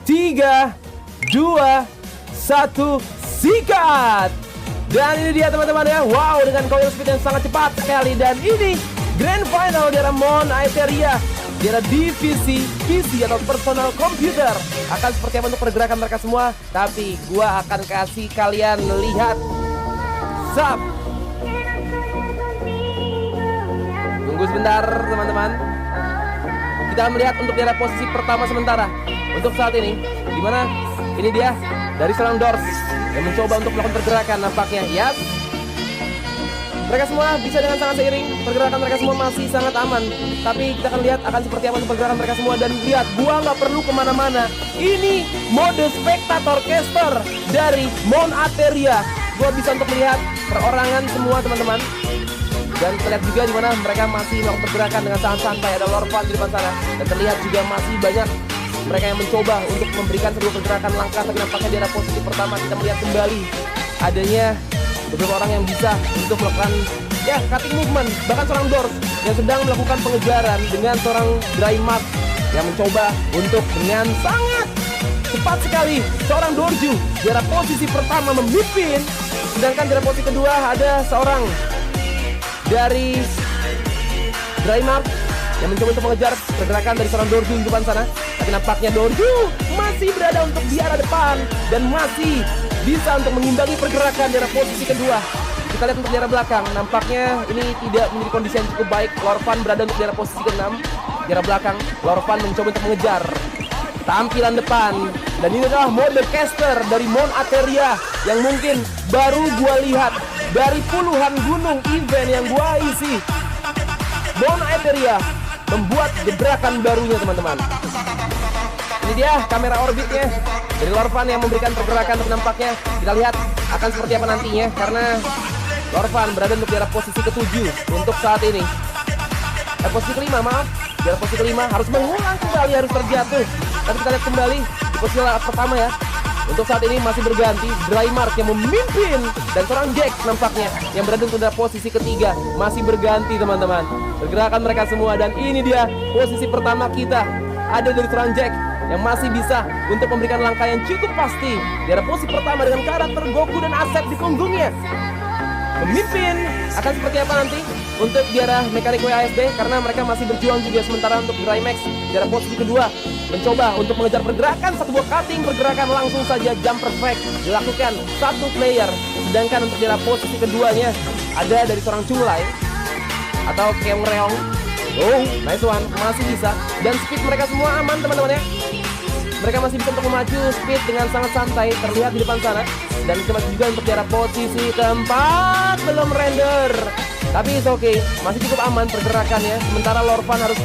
3, 2, 1, sikat. Dan ini dia teman-teman ya. Wow, dengan coil speed yang sangat cepat sekali. Dan ini Grand Final di era Mon Aetheria di era divisi PC atau personal computer. Akan seperti apa untuk pergerakan mereka semua? Tapi gua akan kasih kalian lihat. Sap. Tunggu sebentar teman-teman. Kita melihat untuk di era posisi pertama sementara. Untuk saat ini, dimana ini dia dari seorang Doors yang mencoba untuk melakukan pergerakan nampaknya. Yes. Mereka semua bisa dengan sangat seiring. Pergerakan mereka semua masih sangat aman. Tapi kita akan lihat akan seperti apa untuk pergerakan mereka semua. Dan lihat, gua nggak perlu kemana-mana. Ini mode spectator caster dari Mon Aetheria. Gua bisa untuk melihat perorangan semua teman-teman. Dan terlihat juga di mana mereka masih melakukan pergerakan dengan sangat santai. Ada Lorvan di depan sana. Dan terlihat juga masih banyak mereka yang mencoba untuk memberikan sebuah pergerakan langkah. Tapi nampaknya di era posisi pertama kita melihat kembali adanya beberapa orang yang bisa untuk melakukan ya cutting movement. Bahkan seorang Doors yang sedang melakukan pengejaran dengan seorang Drymark yang mencoba untuk dengan sangat cepat sekali. Seorang Dorju di era posisi pertama memimpin. Sedangkan di era posisi kedua ada seorang dari Drymark yang mencoba untuk mengejar pergerakan dari seorang Dorju di depan sana. Tapi nampaknya Dorju masih berada untuk di arah depan dan masih bisa untuk mengimbangi pergerakan di arah posisi kedua. Kita lihat untuk di arah belakang, nampaknya ini tidak menjadi kondisi yang cukup baik. Lorvan berada untuk di arah posisi ke-6. Di arah belakang, Lorvan mencoba untuk mengejar tampilan depan. Dan ini adalah mode caster dari Mon Aetheria yang mungkin baru gua lihat dari puluhan gunung event yang gua isi. Mon Aetheria membuat gebrakan barunya teman-teman. Ini dia kamera orbitnya dari Lorvan yang memberikan pergerakan. Tapi nampaknya kita lihat akan seperti apa nantinya, karena Lorvan berada untuk di arah posisi ke-7 untuk saat ini. Posisi ke-5 maaf. Di arah posisi ke-5 harus mengulang kembali, harus terjatuh. Tapi kita lihat kembali di posisi pertama ya. Untuk saat ini masih berganti Drymark yang memimpin. Dan seorang Jax nampaknya yang berada untuk di arah posisi ke-3 masih berganti teman-teman. Pergerakan mereka semua. Dan ini dia posisi pertama kita. Ada dari seorang Jax yang masih bisa untuk memberikan langkah yang cukup pasti di arah posisi pertama dengan karakter Goku dan Asep di punggungnya. Pemimpin akan seperti apa nanti untuk di arah mekanik WASD, karena mereka masih berjuang juga. Sementara untuk Drymax di arah posisi kedua mencoba untuk mengejar pergerakan satu buah cutting pergerakan, langsung saja jump perfect dilakukan satu player. Sedangkan untuk di arah posisi keduanya ada dari seorang Chunglai atau Keong Reong. Oh, nice one, masih bisa. Dan speed mereka semua aman teman-teman ya. Mereka masih bisa untuk memacu speed dengan sangat santai, terlihat di depan sana. Dan kita masih juga untuk di arah posisi keempat belum render. Tapi it's okay, masih cukup aman pergerakannya. Sementara Lorvan harus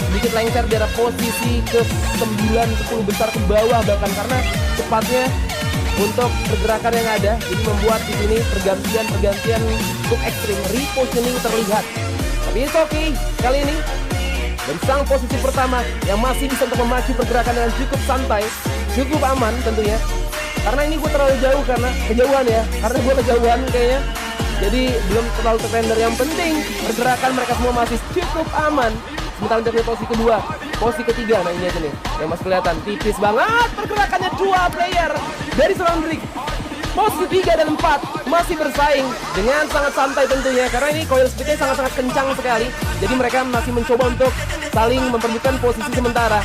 sedikit lengser di arah posisi ke-9, 10 besar ke bawah bahkan, karena cepatnya untuk pergerakan yang ada. Jadi membuat di sini pergantian cukup ekstrim, repositioning terlihat. Tapi it's okay kali ini. Dan sang posisi pertama yang masih bisa untuk memacu pergerakan dengan cukup santai, cukup aman tentunya. Karena ini gue terlalu jauh, karena kejauhan ya. Karena gue kejauhan kayaknya, jadi belum terlalu terrender. Yang penting pergerakan mereka semua masih cukup aman. Sementara untuk posisi kedua, posisi ketiga, nah ini aja nih yang masih kelihatan tipis banget pergerakannya. Dua player dari seorang Drake posisi 3 dan 4 masih bersaing dengan sangat santai tentunya, karena ini coil speednya sangat-sangat kencang sekali. Jadi mereka masih mencoba untuk saling memperbutkan posisi sementara.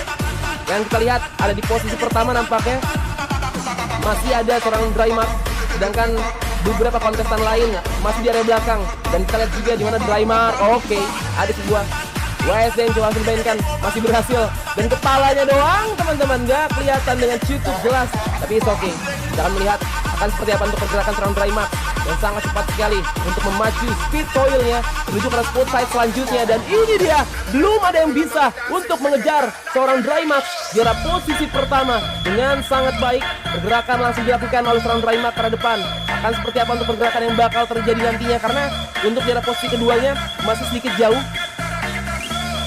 Yang kita lihat ada di posisi pertama nampaknya masih ada seorang Drymark, sedangkan beberapa kontestan lain masih di area belakang. Dan kita lihat juga di mana Drymark, oke, ada sebuah WSD yang coba langsung dimainkan, masih berhasil. Dan kepalanya doang teman-teman, nggak kelihatan dengan cukup jelas. Tapi it's okay, kita akan melihat akan seperti apa untuk pergerakan seorang Drymark yang sangat cepat sekali untuk memacu speed coilnya menuju ke spot side selanjutnya. Dan ini dia, belum ada yang bisa untuk mengejar seorang Drymark di arah posisi pertama dengan sangat baik. Pergerakan langsung dilakukan oleh seorang Drymark ke arah depan. Akan seperti apa untuk pergerakan yang bakal terjadi nantinya, karena untuk di arah posisi keduanya masih sedikit jauh.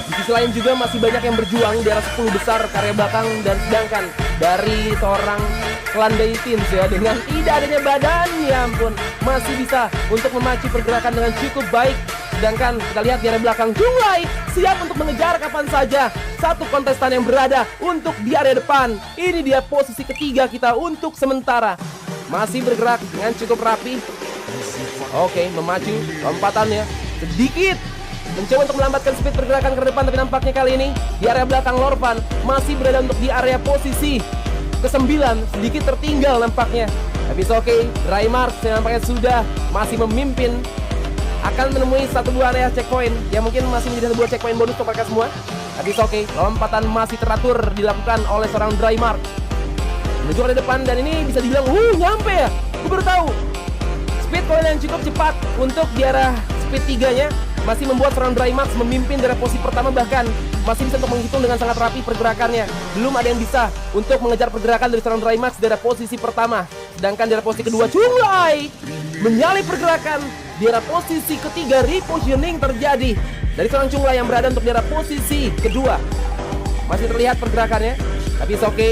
Di sisi lain juga masih banyak yang berjuang di arah 10 besar karya belakang. Dan sedangkan dari seorang Clan Teams ya, dengan tidak adanya badan, ya ampun, masih bisa untuk memacu pergerakan dengan cukup baik. Sedangkan kita lihat di area belakang Junglai siap untuk mengejar kapan saja satu kontestan yang berada untuk di area depan. Ini dia posisi ketiga kita untuk sementara. Masih bergerak dengan cukup rapi. Oke, memacu lompatannya sedikit. Mencoba untuk melambatkan speed pergerakan ke depan, tapi nampaknya kali ini di area belakang Lorvan masih berada untuk di area posisi ke-9, sedikit tertinggal nampaknya. Tapi oke, Drymark yang nampaknya sudah masih memimpin, akan menemui satu buah area checkpoint yang mungkin masih menjadi sebuah checkpoint bonus untuk mereka semua. Tapi oke, lompatan masih teratur dilakukan oleh seorang Drymark menuju ke depan, dan ini bisa dibilang nyampe ya. Gue baru tahu speed coil yang cukup cepat untuk di arah speed 3-nya masih membuat seorang Drymark memimpin dari posisi pertama, bahkan masih bisa untuk menghitung dengan sangat rapi pergerakannya. Belum ada yang bisa untuk mengejar pergerakan dari seorang Drymark dari posisi pertama. Sedangkan dari posisi kedua Junglai menyalip pergerakan. Di arah posisi ketiga repositioning terjadi dari seorang Junglai yang berada untuk di arah posisi kedua. Masih terlihat pergerakannya, tapi oke.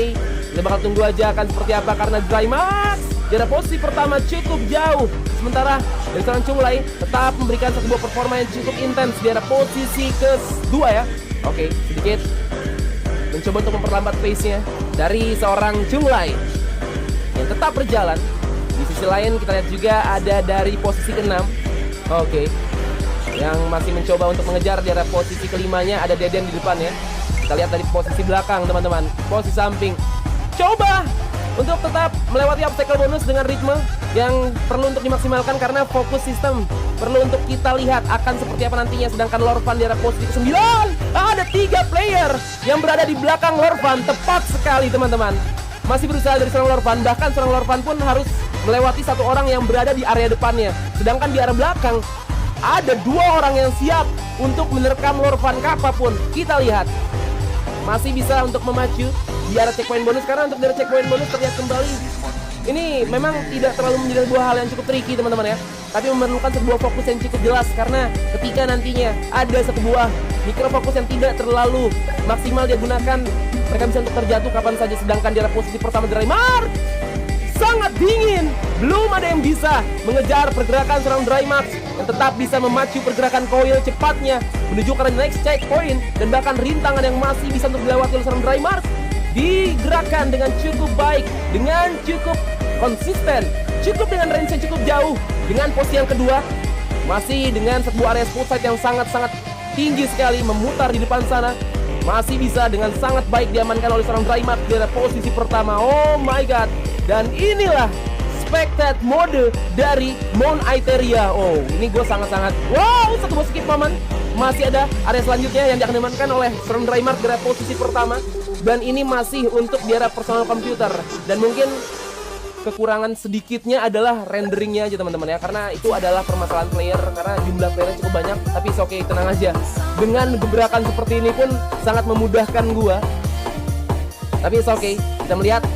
Kita bakal tunggu aja akan seperti apa, karena Drymark di arah posisi pertama cukup jauh. Sementara dari seorang Junglai tetap memberikan sebuah performa yang cukup intens di arah posisi kedua ya. Oke, sedikit mencoba untuk memperlambat pace-nya dari seorang Junglai yang tetap berjalan. Di sisi lain kita lihat juga ada dari posisi ke-6. Oke, yang masih mencoba untuk mengejar di arah posisi kelimanya ada Deden di depan ya. Kita lihat dari posisi belakang teman-teman, posisi samping coba untuk tetap melewati obstacle bonus dengan ritme yang perlu untuk dimaksimalkan, karena fokus sistem perlu untuk kita lihat akan seperti apa nantinya. Sedangkan Lorvan di arah posisi ke-9 ada 3 player yang berada di belakang Lorvan. Tepat sekali teman-teman, masih berusaha dari seorang Lorvan, bahkan seorang Lorvan pun harus melewati satu orang yang berada di area depannya. Sedangkan di arah belakang ada 2 orang yang siap untuk menerkam Lorvan kapanpun. Kita lihat masih bisa untuk memacu di arah checkpoint bonus, karena untuk di arah checkpoint bonus terlihat kembali ini memang tidak terlalu menjadi sebuah hal yang cukup tricky teman-teman ya, tapi memerlukan sebuah fokus yang cukup jelas, karena ketika nantinya ada sebuah mikro fokus yang tidak terlalu maksimal dia gunakan, mereka bisa untuk terjatuh kapan saja. Sedangkan di arah posisi pertama Drymark sangat dingin, belum ada yang bisa mengejar pergerakan seorang Drymark yang tetap bisa memacu pergerakan coil cepatnya menuju ke next checkpoint, dan bahkan rintangan yang masih bisa untuk dilewati oleh seorang Drymark digerakkan dengan cukup baik, dengan cukup konsisten, cukup dengan range yang cukup jauh. Dengan posisi yang kedua masih dengan sebuah area spotlight yang sangat-sangat tinggi sekali memutar di depan sana, masih bisa dengan sangat baik diamankan oleh seorang Drymark di posisi pertama. Oh my god, dan inilah spectate mode dari Mount Iteria. Oh, ini gue sangat-sangat wow, satu buah skip moment. Masih ada area selanjutnya yang akan diamankan oleh seorang Drymark di posisi pertama, dan ini masih untuk di arah personal computer, dan mungkin kekurangan sedikitnya adalah renderingnya aja teman-teman ya, karena itu adalah permasalahan player, karena jumlah playernya cukup banyak. Tapi oke, tenang aja, dengan gebrakan seperti ini pun sangat memudahkan gua. Tapi oke, kita melihat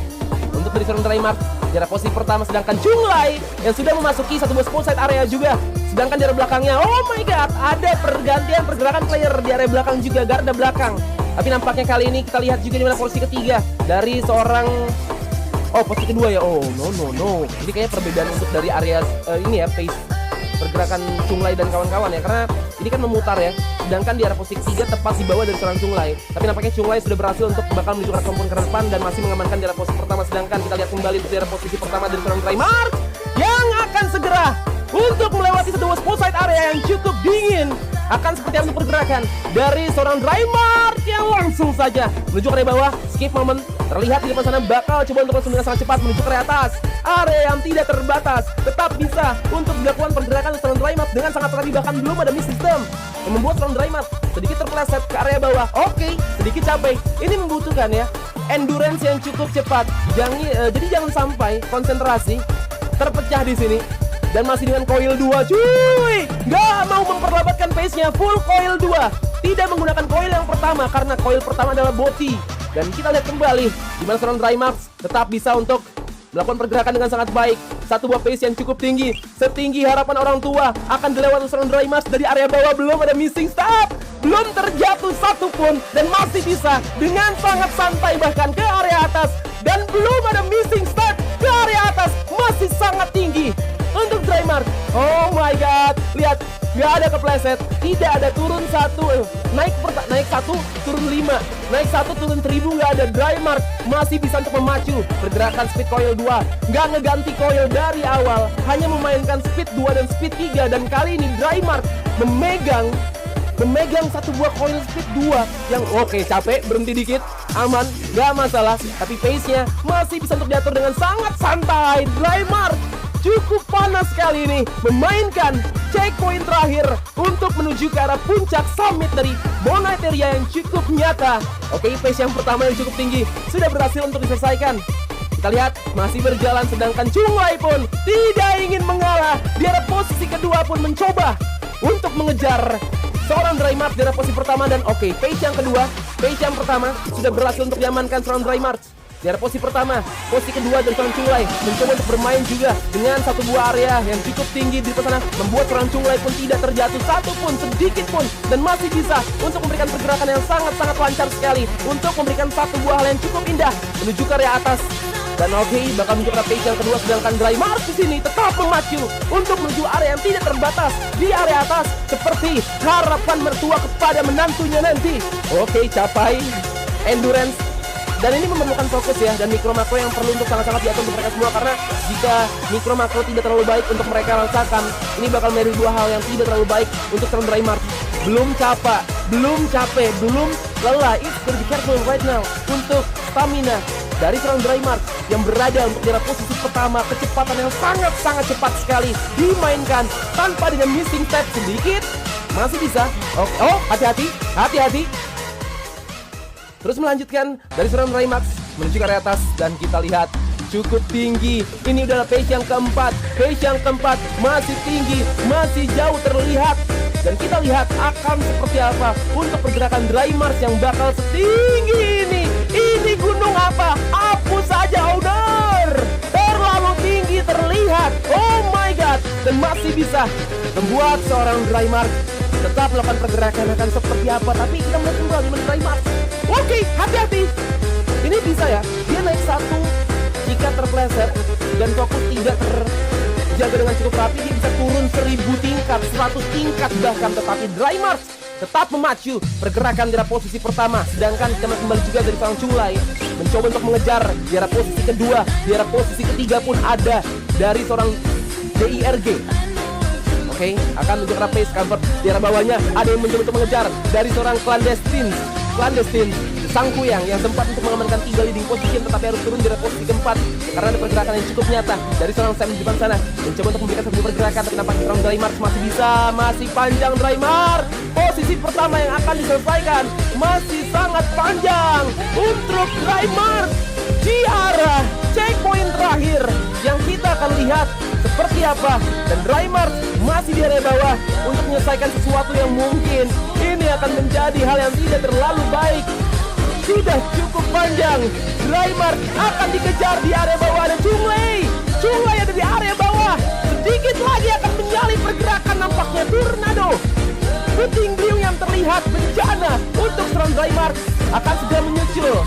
untuk dari seorang Drymark di arah posisi pertama, sedangkan Junglai yang sudah memasuki satu buah spotlight area juga. Sedangkan di area belakangnya, oh my god, ada pergantian pergerakan player di area belakang juga, garda belakang. Tapi nampaknya kali ini kita lihat juga di mana posisi ketiga dari seorang, oh posisi kedua ya, oh no. Jadi kayaknya perbedaan untuk dari area ini ya, pace pergerakan Junglai dan kawan-kawan ya, karena ini kan memutar ya. Sedangkan di arah posisi ketiga tepat di bawah dari seorang Junglai. Tapi nampaknya Junglai sudah berhasil untuk bakal menuju ke arah kompon ke depan dan masih mengamankan di arah posisi pertama. Sedangkan kita lihat kembali di arah posisi pertama dari seorang Drymark yang akan segera untuk melewati sebuah spotlight area yang cukup dingin. Akan seperti apa pergerakan dari seorang Drymark yang langsung saja menuju ke area bawah. Skip moment terlihat di depan sana, bakal coba untuk langsung dengan sangat cepat menuju ke area atas. Area yang tidak terbatas tetap bisa untuk dilakukan pergerakan seorang Drymark dengan sangat rapi, bahkan belum ada miss system yang membuat seorang Drymark sedikit terpeleset ke area bawah. Oke, sedikit capek. Ini membutuhkan ya endurance yang cukup cepat. Jadi jangan sampai konsentrasi terpecah di sini. Dan masih dengan coil 2, cuy, nggak mau memperlambatkan pace-nya, full coil 2, tidak menggunakan coil yang pertama karena coil pertama adalah boti. Dan kita lihat kembali di mana seorang Drymark tetap bisa untuk melakukan pergerakan dengan sangat baik. Satu buah pace yang cukup tinggi, setinggi harapan orang tua, akan dilewati seorang Drymark dari area bawah. Belum ada missing stop, belum terjatuh satupun, dan masih bisa dengan sangat santai bahkan ke area atas. Dan belum ada missing start ke area atas, masih sangat tinggi untuk Drymark. Oh my god, lihat nggak ada kepleset, tidak ada turun 1, naik 1, turun 5, naik 1, turun 1000, nggak ada. Drymark masih bisa untuk memacu pergerakan speed coil 2, nggak ngeganti coil dari awal, hanya memainkan speed 2 dan speed 3, dan kali ini Drymark memegang satu buah coil speed 2 yang oke, capek, berhenti dikit, aman, nggak masalah, tapi pace-nya masih bisa untuk diatur dengan sangat santai. Drymark cukup panas kali ini, memainkan checkpoint terakhir untuk menuju ke arah puncak summit dari Bonite Area yang cukup nyata. Oke, pace yang pertama yang cukup tinggi sudah berhasil untuk diselesaikan. Kita lihat masih berjalan, sedangkan Chunglai pun tidak ingin mengalah. Di arah posisi kedua pun mencoba untuk mengejar seorang Drymark di arah posisi pertama, dan oke, pace yang kedua, pace yang pertama sudah berhasil untuk diamankan seorang Drymark. Di arah posisi pertama, posisi kedua dan seorang Chunglai mencoba untuk bermain juga dengan satu buah area yang cukup tinggi di sana, membuat seorang Chunglai pun tidak terjatuh satu pun, sedikit pun, dan masih bisa untuk memberikan pergerakan yang sangat-sangat lancar sekali untuk memberikan satu buah hal yang cukup indah menuju ke area atas. Dan oke, bakal menuju ke pace yang kedua, sedangkan Drymark di sini tetap memacu untuk menuju area yang tidak terbatas di area atas, seperti harapan mertua kepada menantunya nanti. Oke, capai endurance. Dan ini memerlukan fokus ya, dan mikro makro yang perlu untuk sangat-sangat diatur untuk mereka semua, karena jika mikro makro tidak terlalu baik untuk mereka rasakan, ini bakal menjadi dua hal yang tidak terlalu baik untuk seorang Drymark. Belum capek, belum lelah. It's very careful right now untuk stamina dari seorang Drymark yang berada untuk di posisi pertama. Kecepatan yang sangat-sangat cepat sekali dimainkan tanpa dengan missing step sedikit. Masih bisa. Oh, hati-hati. Terus melanjutkan dari seorang Drymark menuju ke area atas, dan kita lihat cukup tinggi. Ini adalah pace yang keempat. Pace yang keempat masih tinggi, masih jauh terlihat. Dan kita lihat akan seperti apa untuk pergerakan Drymark yang bakal setinggi ini. Ini gunung apa? Hapus saja, owner. Terlalu tinggi terlihat. Oh my god. Dan masih bisa membuat seorang Drymark tetap melakukan pergerakan akan seperti apa. Tapi kita melihat kembali Drymark. Oke, hati-hati. Ini bisa ya, dia naik 1 jika terpleset dan fokus tidak terjaga dengan cukup rapi, dia bisa turun 1000 tingkat, 100 tingkat bahkan. Tetapi Drymark tetap memacu pergerakan di arah posisi pertama, sedangkan kita kembali juga dari seorang Chunglai mencoba untuk mengejar di arah posisi kedua. Di arah posisi ketiga pun ada dari seorang DIRG. Oke, akan menunjuk pace cover. Di arah bawahnya ada yang mencoba untuk mengejar dari seorang Clandestine Sang Kuyang yang sempat untuk mengamankan 3 leading position, tetapi harus turun di posisi keempat karena ada pergerakan yang cukup nyata dari seorang Sam di depan sana, mencoba untuk memberikan satu pergerakan, tapi nampaknya seorang Drymark masih panjang. Drymark posisi pertama yang akan diselesaikan masih sangat panjang untuk Drymark di arah checkpoint terakhir yang kita akan lihat seperti apa. Dan Drymark masih di area bawah untuk menyelesaikan sesuatu yang mungkin ini akan menjadi hal yang tidak terlalu baik. Sudah cukup panjang. Drymark akan dikejar di area bawah, dan Chunglai ada di area bawah. Sedikit lagi akan menyalip pergerakan, nampaknya tornado puting beliung yang terlihat bencana untuk seorang Drymark akan segera menyusul,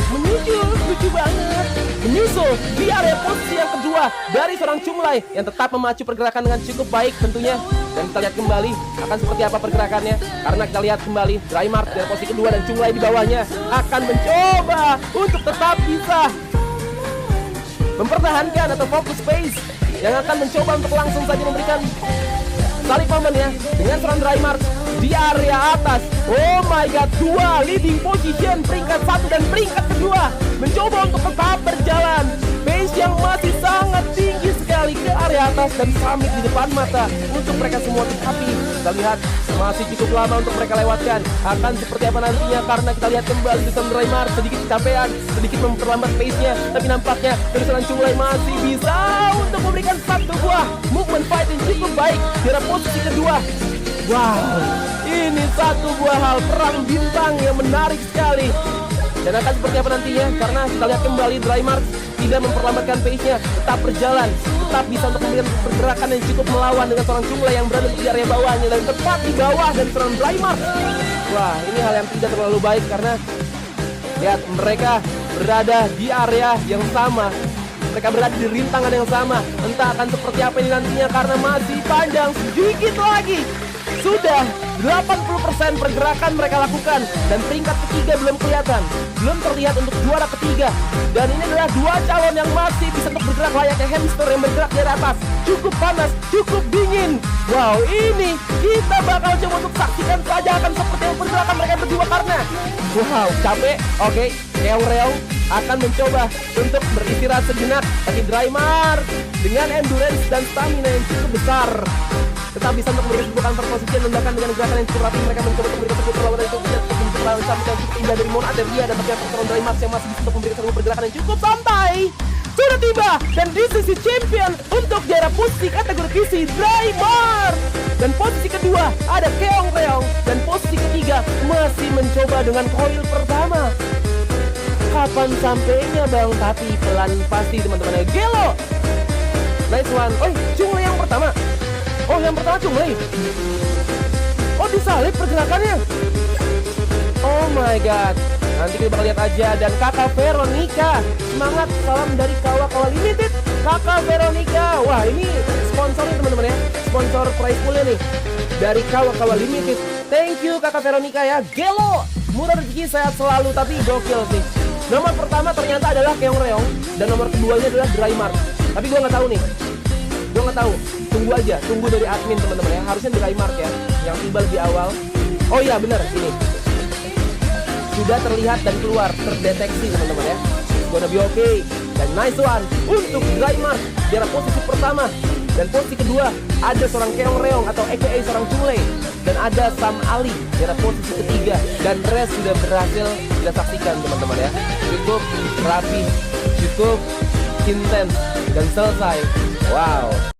lucu banget, menyusul di area posisi yang kedua dari seorang Chunglai yang tetap memacu pergerakan dengan cukup baik tentunya. Dan kita lihat kembali akan seperti apa pergerakannya, karena kita lihat kembali Drymark dari posisi kedua dan Chunglai di bawahnya akan mencoba untuk tetap bisa mempertahankan atau fokus pace yang akan mencoba untuk langsung saja memberikan salib paman ya dengan seorang Drymark di area atas. Oh my god, 2 leading position, peringkat 1 dan peringkat kedua mencoba untuk tetap berjalan. Pace yang masih sangat tinggi sekali ke area atas dan summit di depan mata untuk mereka semua. Tapi kita lihat masih cukup lama untuk mereka lewatkan. Akan seperti apa nantinya, karena kita lihat kembali Tusan Drymark sedikit kecapean, sedikit memperlambat pace-nya. Tapi nampaknya Tusan Chunglai masih bisa untuk memberikan satu buah movement fight yang cukup baik di arah posisi kedua. Wow, ini satu buah hal perang bintang yang menarik sekali. Dan akan seperti apa nantinya, karena kita lihat kembali Drymark tidak memperlambatkan pace-nya, tetap berjalan, tetap bisa untuk memberikan pergerakan yang cukup melawan dengan seorang Chunglai yang berada di area bawahnya dan tepat di bawah dari seorang Drymark. Wah, ini hal yang tidak terlalu baik karena lihat mereka berada di area yang sama, mereka berada di rintangan yang sama. Entah akan seperti apa ini nantinya, karena masih panjang, sedikit lagi sudah 80% pergerakan mereka lakukan. Dan peringkat ketiga belum kelihatan, belum terlihat untuk juara ketiga. Dan ini adalah dua calon yang masih bisa untuk bergerak layaknya hamster yang bergerak di atas. Cukup panas, cukup dingin. Wow, ini kita bakal coba untuk saksikan saja akan seperti yang pergerakan mereka berdua. Karena wow, capek. Oke, Keong-reong akan mencoba untuk beristirahat sejenak. Tapi Draymar dengan endurance dan stamina yang cukup besar tetap bisa untuk memberikan sebuah counter position, ledakan dengan gerakan yang cukup rapi. Mereka mencoba untuk memberikan sebuah perlawanan yang cukup untuk melawan sampai yang cukup indah dari Mon Adelia. Dan ternyata pertarungan Draymar yang masih bisa untuk memberikan sebuah pergerakan yang cukup santai. Sudah tiba, dan di sisi champion untuk juara posisi kategori PC Draymar. Dan posisi kedua ada Keong-reong. Dan posisi ketiga masih mencoba dengan koil pertama. Kapan sampainya bang? Tapi pelan pasti teman-teman. Gelo, nice one. Oh, Chunglei yang pertama. Oh, yang pertama Chunglei. Oh, disalip pergerakannya. Oh my god. Nanti kita bakal lihat aja. Dan kakak Veronica, semangat, salam dari Kawa Limited. Kakak Veronica, wah ini sponsornya teman-teman ya, sponsor prize poolnya nih dari Kawa Limited. Thank you kakak Veronica ya. Gelo, murah rezeki, sehat selalu. Tapi gokil sih. Nomor pertama ternyata adalah Keong-reong dan nomor keduanya adalah Draymar. Tapi gue nggak tahu nih, gue nggak tahu. Tunggu aja, tunggu dari admin teman-teman ya. Harusnya Draymar ya, yang tiba lebih awal. Oh iya benar, ini sudah terlihat dan keluar, terdeteksi teman-teman ya. Gonna be okay. Dan nice one untuk Draymar di posisi pertama. Dan posisi kedua ada seorang Keong-reong atau aka seorang Chunglei. Dan ada Sam Ali di posisi ketiga. Dan rest sudah berhasil kita saksikan teman-teman ya. Cukup rapi, cukup intens, dan selesai. Wow.